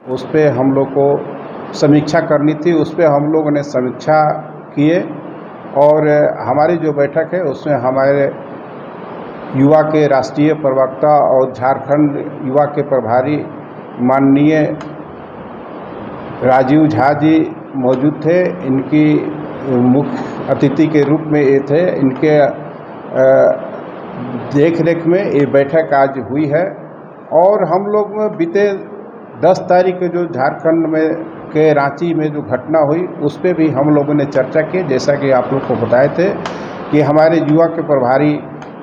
उस पे हम लोग को समीक्षा करनी थी। उस पे हम लोगों ने समीक्षा किए और हमारी जो बैठक है उसमें हमारे युवा के राष्ट्रीय प्रवक्ता और झारखंड युवा के प्रभारी माननीय राजीव झा जी मौजूद थे। इनकी मुख्य अतिथि के रूप में ये थे। इनके देख रेख में ये बैठक आज हुई है और हम लोग बीते 10 तारीख को जो झारखंड में के रांची में जो घटना हुई उस पर भी हम लोगों ने चर्चा की। जैसा कि आप लोग को बताए थे कि हमारे युवा के प्रभारी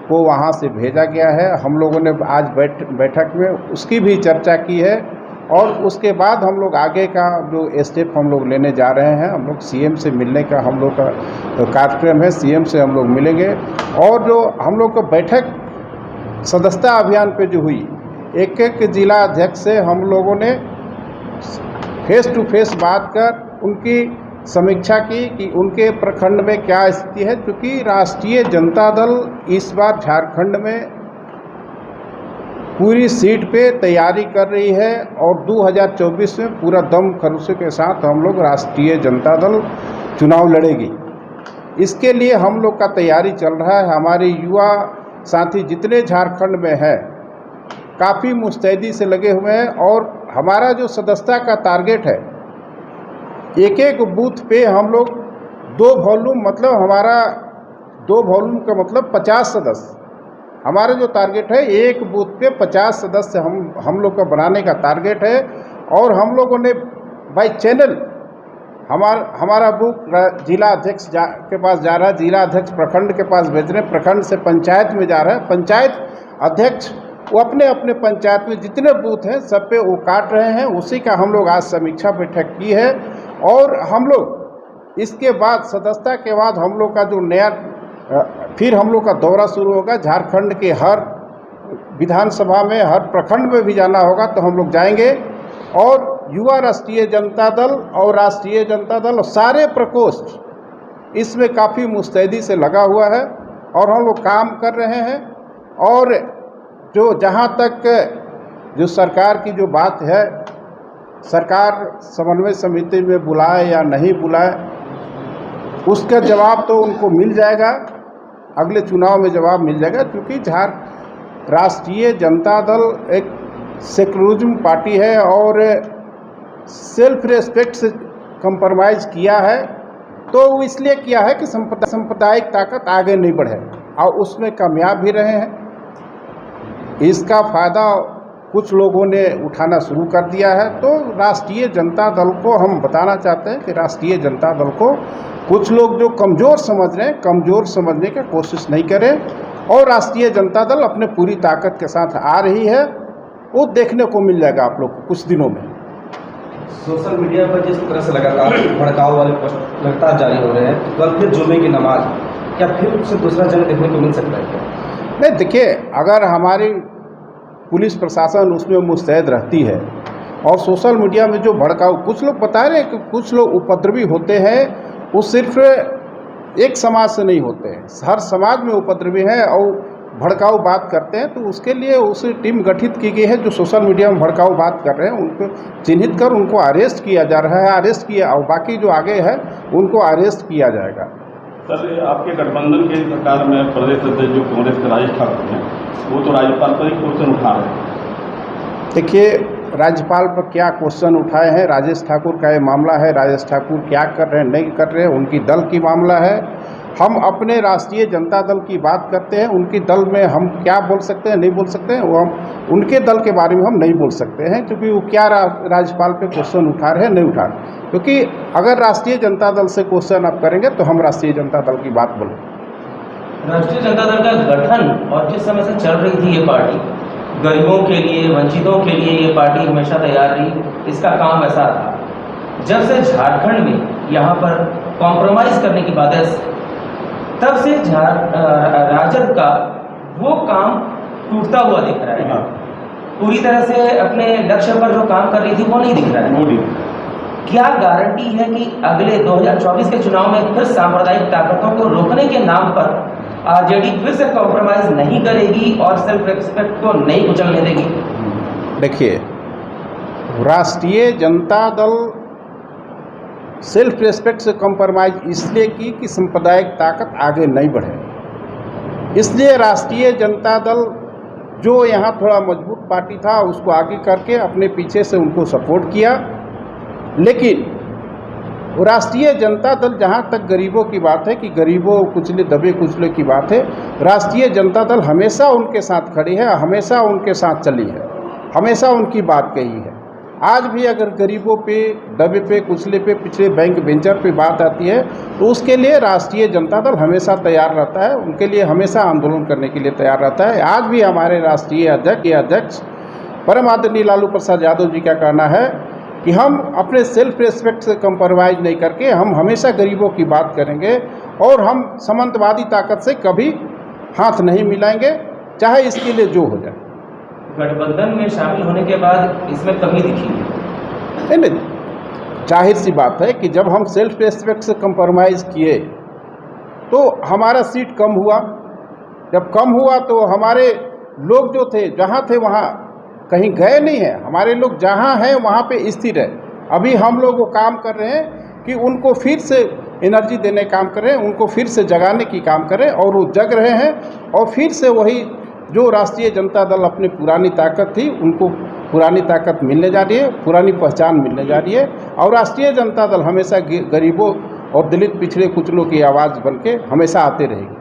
को वहाँ से भेजा गया है। हम लोगों ने आज बैठक में उसकी भी चर्चा की है और उसके बाद हम लोग आगे का जो स्टेप हम लोग लेने जा रहे हैं। हम लोग सीएम से मिलने का हम लोग का कार्यक्रम है। सीएम से हम लोग मिलेंगे और जो हम लोग का बैठक सदस्यता अभियान पे जो हुई, एक एक जिला अध्यक्ष से हम लोगों ने फेस टू फेस बात कर उनकी समीक्षा की कि उनके प्रखंड में क्या स्थिति है। क्योंकि राष्ट्रीय जनता दल इस बार झारखंड में पूरी सीट पे तैयारी कर रही है और 2024 में पूरा दम खरोशे के साथ हम लोग राष्ट्रीय जनता दल चुनाव लड़ेगी। इसके लिए हम लोग का तैयारी चल रहा है। हमारे युवा साथी जितने झारखंड में हैं काफ़ी मुस्तैदी से लगे हुए हैं और हमारा जो सदस्यता का टारगेट है, एक एक बूथ पे हम लोग 2 वॉल्यूम, मतलब हमारा 2 वॉल्यूम का मतलब 50 सदस्य हमारा जो टारगेट है। एक बूथ पे 50 सदस्य हम लोग का बनाने का टारगेट है और हम लोगों ने बाय चैनल हमारा बुक जिला अध्यक्ष के पास जा रहा है, जिला अध्यक्ष प्रखंड के पास भेज रहे हैं, प्रखंड से पंचायत में जा रहा है, पंचायत अध्यक्ष वो अपने अपने पंचायत में जितने बूथ हैं सब पे वो काट रहे हैं। उसी का हम लोग आज समीक्षा बैठक की है और हम लोग इसके बाद सदस्यता के बाद हम लोग का जो नया फिर हम लोग का दौरा शुरू होगा। झारखंड के हर विधानसभा में, हर प्रखंड में भी जाना होगा तो हम लोग जाएंगे और युवा राष्ट्रीय जनता दल और राष्ट्रीय जनता दल सारे प्रकोष्ठ इसमें काफ़ी मुस्तैदी से लगा हुआ है और हम लोग काम कर रहे हैं। और जो जहाँ तक जो सरकार की जो बात है, सरकार समन्वय समिति में बुलाए या नहीं बुलाए उसका जवाब तो उनको मिल जाएगा, अगले चुनाव में जवाब मिल जाएगा। क्योंकि राष्ट्रीय जनता दल एक सेकुलरिज्म पार्टी है और सेल्फ रेस्पेक्ट से कंप्रोमाइज़ किया है। तो वो इसलिए किया है कि सांप्रदायिक ताकत आगे नहीं बढ़े और उसमें कामयाब भी रहे हैं। इसका फ़ायदा कुछ लोगों ने उठाना शुरू कर दिया है। तो राष्ट्रीय जनता दल को हम बताना चाहते हैं कि राष्ट्रीय जनता दल को कुछ लोग जो कमज़ोर समझ रहे हैं, कमज़ोर समझने की कोशिश नहीं करें और राष्ट्रीय जनता दल अपने पूरी ताकत के साथ आ रही है। वो देखने को मिल जाएगा आप लोग को कुछ दिनों में। सोशल मीडिया पर जिस तरह से लगातार भड़काऊ वाले पोस्ट लगातार जारी हो रहे हैं, तो कल फिर जुमे की नमाज, क्या फिर उससे दूसरा जंग देखने को मिल सकता है क्या? नहीं, देखिए, अगर हमारी पुलिस प्रशासन उसमें मुस्तैद रहती है और सोशल मीडिया में जो भड़काऊ कुछ लोग बता रहे हैं कि कुछ लोग उपद्रवी होते हैं, वो सिर्फ एक समाज से नहीं होते हैं, हर समाज में उपद्रवी हैं और भड़काऊ बात करते हैं। तो उसके लिए उसे टीम गठित की गई है जो सोशल मीडिया में भड़काऊ बात कर रहे हैं उनको चिन्हित कर उनको अरेस्ट किया जा रहा है। अरेस्ट किया और बाकी जो आगे है उनको अरेस्ट किया जाएगा। सर, आपके गठबंधन की सरकार में प्रदेश अध्यक्ष जो कांग्रेस के राजेश ठाकुर हैं वो तो राज्यपाल पर ही क्वेश्चन उठा रहे हैं। देखिए, राज्यपाल पर क्या क्वेश्चन उठाए हैं, राजेश ठाकुर का ये मामला है। राजेश ठाकुर क्या कर रहे हैं नहीं कर रहे हैं उनकी दल की मामला है। हम अपने राष्ट्रीय जनता दल की बात करते हैं, उनकी दल में हम क्या बोल सकते हैं नहीं बोल सकते हैं, वो हम उनके दल के बारे में हम नहीं बोल सकते हैं। क्योंकि वो क्या राज्यपाल पे क्वेश्चन उठा रहे हैं नहीं उठा रहे। क्योंकि अगर राष्ट्रीय जनता दल से क्वेश्चन आप करेंगे तो हम राष्ट्रीय जनता दल की बात बोलें। राष्ट्रीय जनता दल का गठन और जिस समय से चल रही थी ये पार्टी, गरीबों के लिए, वंचितों के लिए ये पार्टी हमेशा तैयार रही। इसका काम ऐसा था, जब से झारखंड में यहाँ पर कॉम्प्रोमाइज़ करने की बात है तब से राजद का वो काम टूटता हुआ दिख रहा है। पूरी तरह से अपने लक्ष्य पर जो काम कर रही थी वो नहीं दिख रहा है। क्या गारंटी है कि अगले 2024 के चुनाव में फिर सांप्रदायिक ताकतों को रोकने के नाम पर आरजेडी फिर से कॉम्प्रोमाइज नहीं करेगी और सेल्फ रेस्पेक्ट को नहीं कुचलने देगी? देखिए, राष्ट्रीय जनता दल सेल्फ रिस्पेक्ट से कंप्रोमाइज इसलिए की कि सांप्रदायिक ताकत आगे नहीं बढ़े। इसलिए राष्ट्रीय जनता दल जो यहाँ थोड़ा मजबूत पार्टी था उसको आगे करके अपने पीछे से उनको सपोर्ट किया। लेकिन राष्ट्रीय जनता दल, जहाँ तक गरीबों की बात है कि गरीबों कुचले दबे कुचले की बात है, राष्ट्रीय जनता दल हमेशा उनके साथ खड़ी है, हमेशा उनके साथ चली है, हमेशा उनकी बात कही है। आज भी अगर गरीबों पे, दबे पे, कुचले पे, पिछड़े बैंक बेंचर पे बात आती है तो उसके लिए राष्ट्रीय जनता दल हमेशा तैयार रहता है, उनके लिए हमेशा आंदोलन करने के लिए तैयार रहता है। आज भी हमारे राष्ट्रीय अध्यक्ष परम आदरणीय लालू प्रसाद यादव जी का कहना है कि हम अपने सेल्फ रिस्पेक्ट से कंप्रोमाइज नहीं करके हम हमेशा गरीबों की बात करेंगे और हम सामंतवादी ताकत से कभी हाथ नहीं मिलाएंगे, चाहे इसके लिए जो हो जाए। गठबंधन में शामिल होने के बाद इसमें कमी दिखी है। नहीं, जाहिर सी बात है कि जब हम सेल्फ रिस्पेक्ट से कंप्रोमाइज़ किए तो हमारा सीट कम हुआ। जब कम हुआ तो हमारे लोग जो थे, जहाँ थे वहाँ कहीं गए नहीं हैं, हमारे लोग जहाँ हैं वहाँ पे स्थिर है। अभी हम लोग वो काम कर रहे हैं कि उनको फिर से एनर्जी देने काम करें, उनको फिर से जगाने की काम करें, और वो जग रहे हैं और फिर से वही जो राष्ट्रीय जनता दल अपनी पुरानी ताकत थी उनको पुरानी ताकत मिलने जा रही है, पुरानी पहचान मिलने जा रही है। और राष्ट्रीय जनता दल हमेशा गरीबों और दलित पिछड़े कुचलों की आवाज़ बन के हमेशा आते रहेगी।